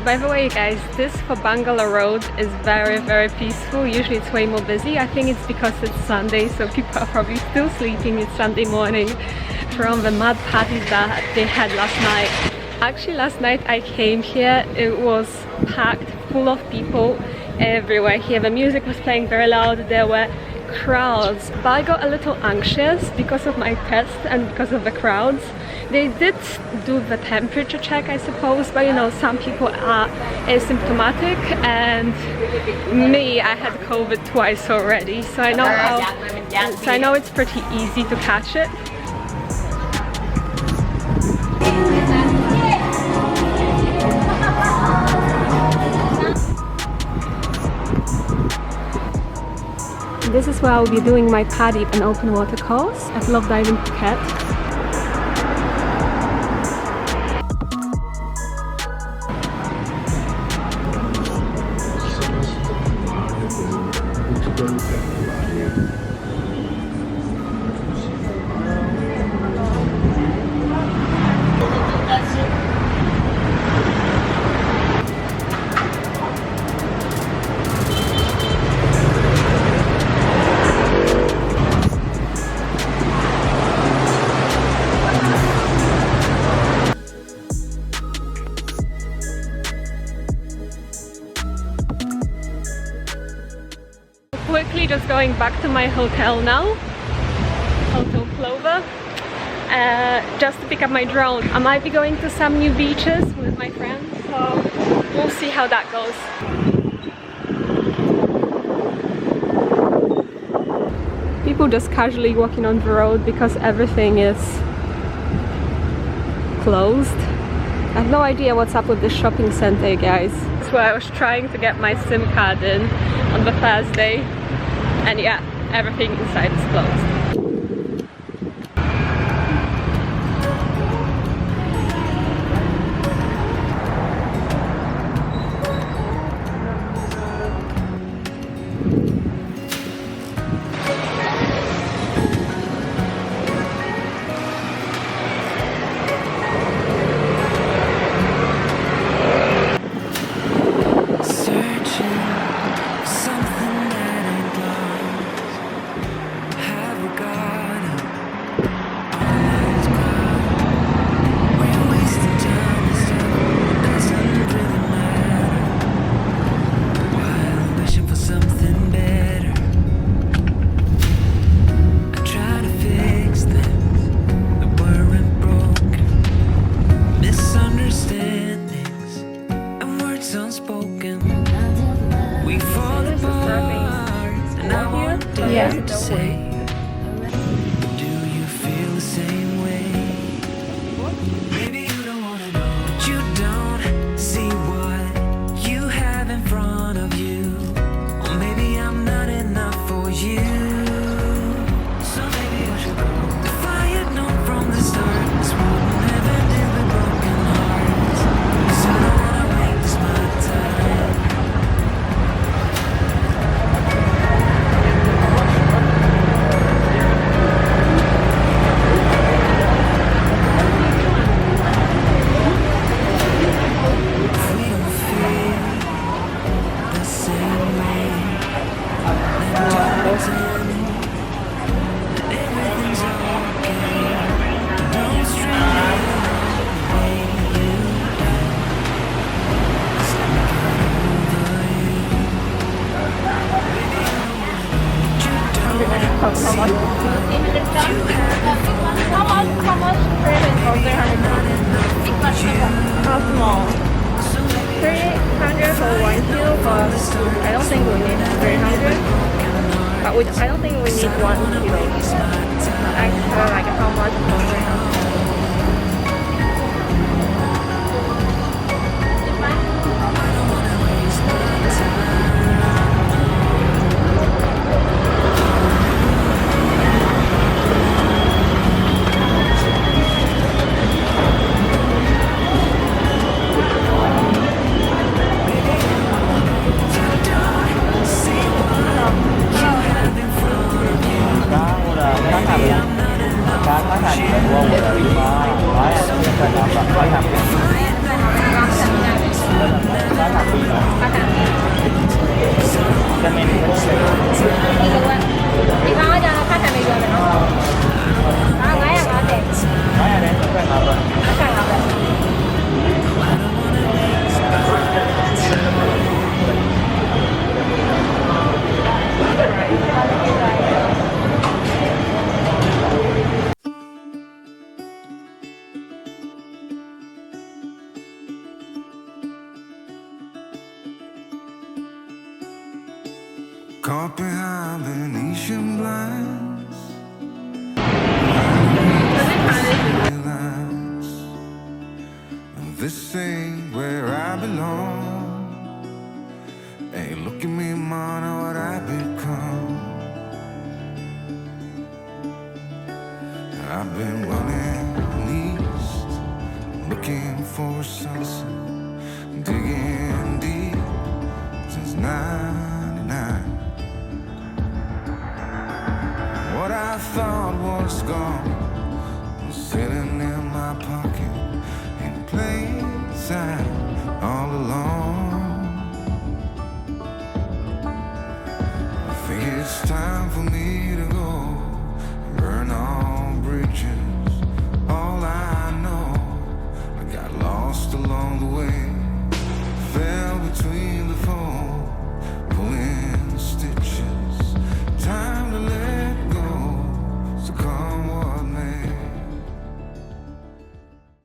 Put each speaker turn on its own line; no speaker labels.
By the way guys, this for Bangala Road is very peaceful. Usually it's way more busy. I think it's because it's Sunday, so people are probably still sleeping. It's Sunday morning from the mud parties that they had last night. Actually last night I came here, it was packed, full of people everywhere here. The music was playing very loud, there were crowds, but I got a little anxious because of my test and because of the crowds. They did do the temperature check, I suppose, but you know, some people are asymptomatic, and me, I had COVID twice already, so I know it's pretty easy to catch it. This is where I'll be doing my PADI and open water course at Love Diving Phuket. Quickly just going back to my hotel now, Hotel Clover, just to pick up my drone. I might be going to some new beaches with my friends, so we'll see how that goes. People just casually walking on the road because everything is closed. I have no idea what's up with this shopping center, guys. That's where I was trying to get my SIM card in on the Thursday, and yeah, everything inside is closed. Yeah. To say, do you feel the same way? Maybe you don't wanna know, but you don't see what you have in front of you. Or maybe I'm not enough for you. So maybe I should go. If I had known from the start, this would never deal with broken hearts. 'Cause I don't wanna waste my time.
How much Korean for 300? How small? 300 for 1 kilo, but I don't think we need 300. But I don't think we need 1 kilo. I like how much for 300?
Cá có hành, cá có hành, ครับอ่ะ
ใช่ครับแบบ
Caught behind Venetian blinds, realize this ain't where I belong. Hey, look at me, man, what I've become. I've been running east, looking for a sunset, digging deep since '99. What I thought was gone was sitting in my pocket in plain sight all along. I think it's time for me to go, burn all bridges.